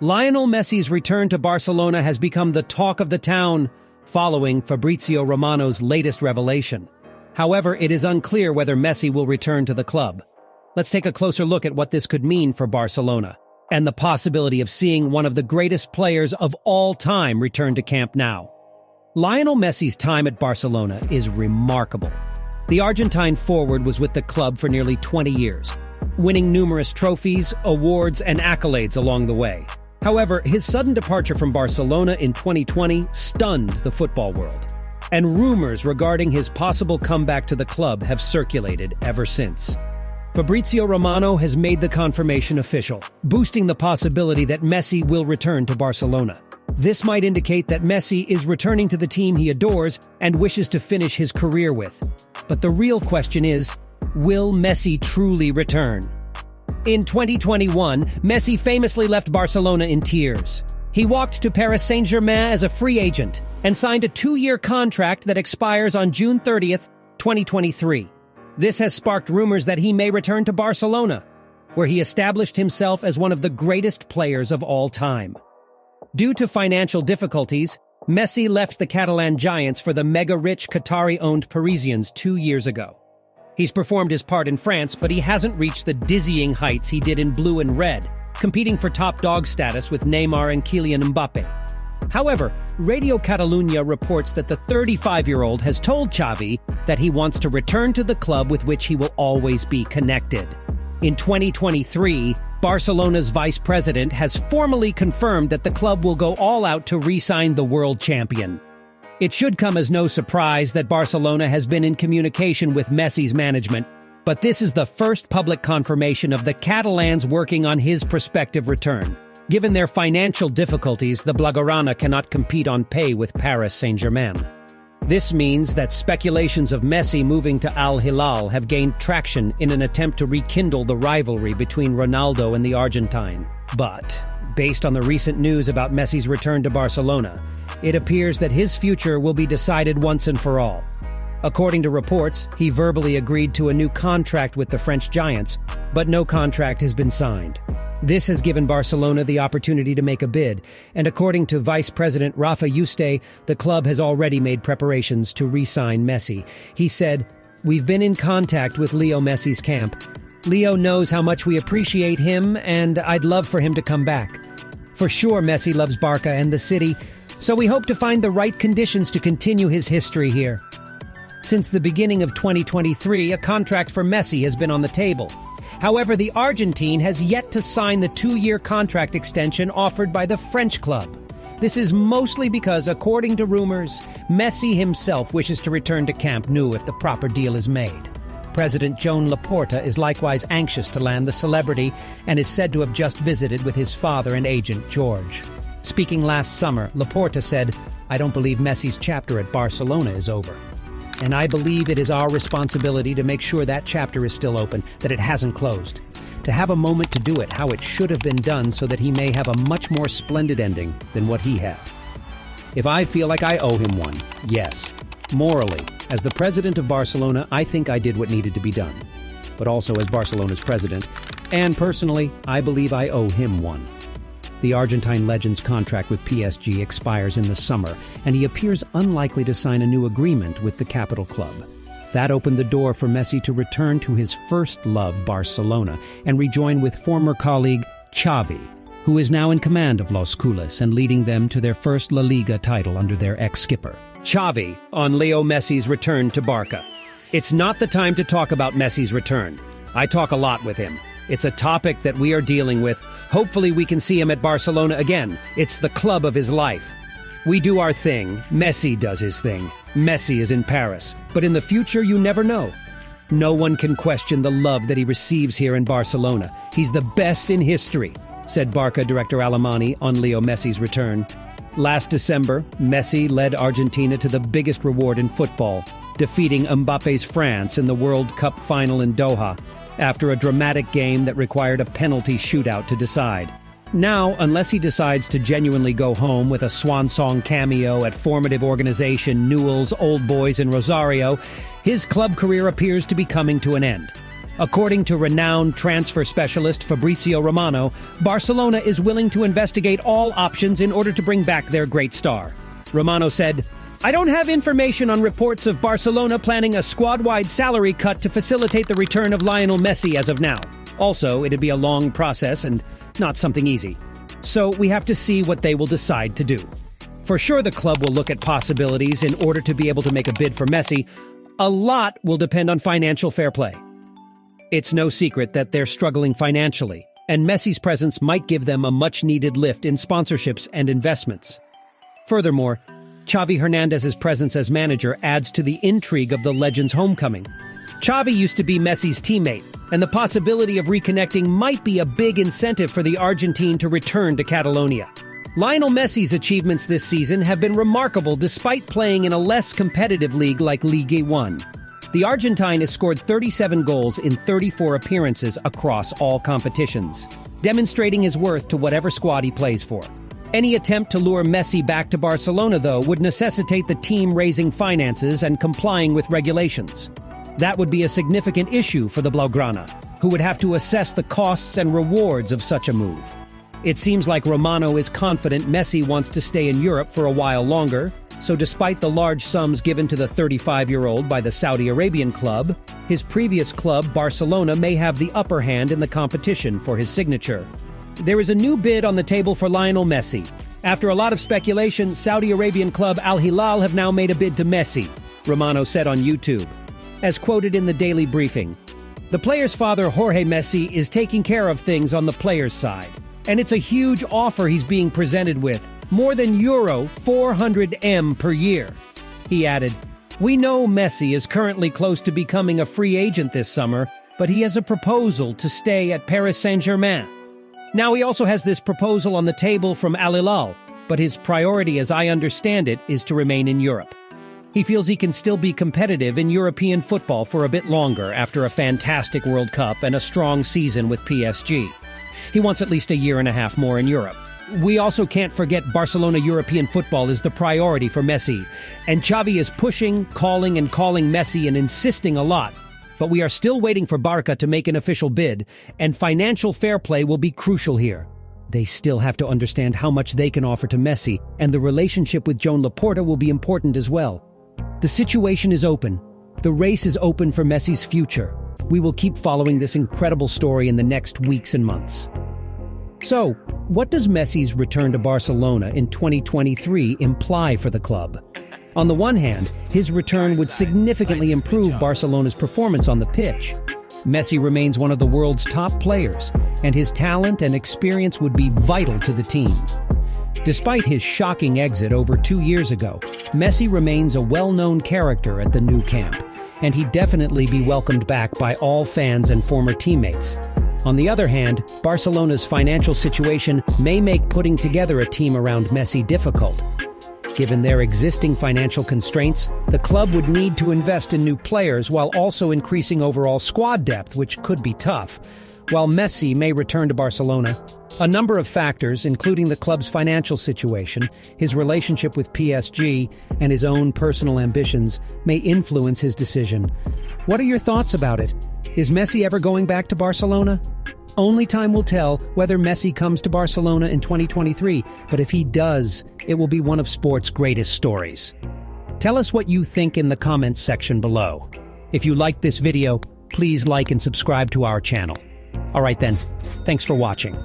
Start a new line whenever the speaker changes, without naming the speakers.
Lionel Messi's return to Barcelona has become the talk of the town, following Fabrizio Romano's latest revelation. However, it is unclear whether Messi will return to the club. Let's take a closer look at what this could mean for Barcelona, and the possibility of seeing one of the greatest players of all time return to Camp Nou. Lionel Messi's time at Barcelona is remarkable. The Argentine forward was with the club for nearly 20 years, winning numerous trophies, awards, and accolades along the way. However, his sudden departure from Barcelona in 2020 stunned the football world, and rumors regarding his possible comeback to the club have circulated ever since. Fabrizio Romano has made the confirmation official, boosting the possibility that Messi will return to Barcelona. This might indicate that Messi is returning to the team he adores and wishes to finish his career with. But the real question is, will Messi truly return? In 2021, Messi famously left Barcelona in tears. He walked to Paris Saint-Germain as a free agent and signed a 2-year contract that expires on June 30th, 2023. This has sparked rumors that he may return to Barcelona, where he established himself as one of the greatest players of all time. Due to financial difficulties, Messi left the Catalan Giants for the mega-rich Qatari-owned Parisians 2 years ago. He's performed his part in France, but he hasn't reached the dizzying heights he did in blue and red, competing for top dog status with Neymar and Kylian Mbappe. However, Radio Catalunya reports that the 35-year-old has told Xavi that he wants to return to the club with which he will always be connected. In 2023, Barcelona's vice president has formally confirmed that the club will go all out to re-sign the world champion. It should come as no surprise that Barcelona has been in communication with Messi's management, but this is the first public confirmation of the Catalans working on his prospective return. Given their financial difficulties, the Blaugrana cannot compete on pay with Paris Saint-Germain. This means that speculations of Messi moving to Al Hilal have gained traction in an attempt to rekindle the rivalry between Ronaldo and the Argentine. But, based on the recent news about Messi's return to Barcelona, it appears that his future will be decided once and for all. According to reports, he verbally agreed to a new contract with the French Giants, but no contract has been signed. This has given Barcelona the opportunity to make a bid, and according to Vice President Rafa Yuste, the club has already made preparations to re-sign Messi. He said, "We've been in contact with Leo Messi's camp. Leo knows how much we appreciate him, and I'd love for him to come back. For sure, Messi loves Barca and the city, so we hope to find the right conditions to continue his history here." Since the beginning of 2023, a contract for Messi has been on the table. However, the Argentine has yet to sign the 2-year contract extension offered by the French club. This is mostly because, according to rumors, Messi himself wishes to return to Camp Nou if the proper deal is made. President Joan Laporta is likewise anxious to land the celebrity and is said to have just visited with his father and agent, George. Speaking last summer, Laporta said, "I don't believe Messi's chapter at Barcelona is over. And I believe it is our responsibility to make sure that chapter is still open, that it hasn't closed. To have a moment to do it how it should have been done so that he may have a much more splendid ending than what he had." If I feel like I owe him one, yes. Morally, as the president of Barcelona, I think I did what needed to be done. But also as Barcelona's president, and personally, I believe I owe him one. The Argentine legend's contract with PSG expires in the summer, and he appears unlikely to sign a new agreement with the capital club. That opened the door for Messi to return to his first love, Barcelona, and rejoin with former colleague Xavi, who is now in command of Los Culés and leading them to their first La Liga title under their ex-skipper. Xavi on Leo Messi's return to Barca. It's not the time to talk about Messi's return. I talk a lot with him. It's a topic that we are dealing with. Hopefully we can see him at Barcelona again. It's the club of his life. We do our thing. Messi does his thing. Messi is in Paris. But in the future, you never know. No one can question the love that he receives here in Barcelona. He's the best in history, said Barca director Alemany on Leo Messi's return. Last December, Messi led Argentina to the biggest reward in football, defeating Mbappe's France in the World Cup final in Doha, after a dramatic game that required a penalty shootout to decide. Now, unless he decides to genuinely go home with a swan song cameo at formative organization Newell's Old Boys in Rosario, his club career appears to be coming to an end. According to renowned transfer specialist Fabrizio Romano, Barcelona is willing to investigate all options in order to bring back their great star. Romano said, "I don't have information on reports of Barcelona planning a squad-wide salary cut to facilitate the return of Lionel Messi as of now. Also, it'd be a long process and not something easy. So we have to see what they will decide to do. For sure the club will look at possibilities in order to be able to make a bid for Messi. A lot will depend on financial fair play. It's no secret that they're struggling financially, and Messi's presence might give them a much-needed lift in sponsorships and investments. Furthermore, Xavi Hernandez's presence as manager adds to the intrigue of the legend's homecoming. Xavi used to be Messi's teammate, and the possibility of reconnecting might be a big incentive for the Argentine to return to Catalonia. Lionel Messi's achievements this season have been remarkable despite playing in a less competitive league like Ligue 1. The Argentine has scored 37 goals in 34 appearances across all competitions, demonstrating his worth to whatever squad he plays for. Any attempt to lure Messi back to Barcelona, though, would necessitate the team raising finances and complying with regulations. That would be a significant issue for the Blaugrana, who would have to assess the costs and rewards of such a move. It seems like Romano is confident Messi wants to stay in Europe for a while longer, so despite the large sums given to the 35-year-old by the Saudi Arabian club, his previous club, Barcelona, may have the upper hand in the competition for his signature. There is a new bid on the table for Lionel Messi. After a lot of speculation, Saudi Arabian club Al Hilal have now made a bid to Messi, Romano said on YouTube. As quoted in the Daily Briefing, "The player's father, Jorge Messi, is taking care of things on the player's side. And it's a huge offer he's being presented with, more than euro 400M per year." He added, "We know Messi is currently close to becoming a free agent this summer, but he has a proposal to stay at Paris Saint-Germain. Now he also has this proposal on the table from Al Hilal, but his priority, as I understand it, is to remain in Europe. He feels he can still be competitive in European football for a bit longer after a fantastic World Cup and a strong season with PSG. He wants at least a year and a half more in Europe. We also can't forget Barcelona European football is the priority for Messi, and Xavi is pushing, calling Messi and insisting a lot. But we are still waiting for Barca to make an official bid, and financial fair play will be crucial here. They still have to understand how much they can offer to Messi, and the relationship with Joan Laporta will be important as well. The situation is open. The race is open for Messi's future. We will keep following this incredible story in the next weeks and months. So, what does Messi's return to Barcelona in 2023 imply for the club? On the one hand, his return would significantly improve Barcelona's performance on the pitch. Messi remains one of the world's top players, and his talent and experience would be vital to the team. Despite his shocking exit over 2 years ago, Messi remains a well-known character at the Nou Camp, and he'd definitely be welcomed back by all fans and former teammates. On the other hand, Barcelona's financial situation may make putting together a team around Messi difficult. Given their existing financial constraints, the club would need to invest in new players while also increasing overall squad depth, which could be tough. While Messi may return to Barcelona, a number of factors, including the club's financial situation, his relationship with PSG, and his own personal ambitions, may influence his decision. What are your thoughts about it? Is Messi ever going back to Barcelona? Only time will tell whether Messi comes to Barcelona in 2023, but if he does, it will be one of sport's greatest stories. Tell us what you think in the comments section below. If you liked this video, please like and subscribe to our channel. All right then, thanks for watching.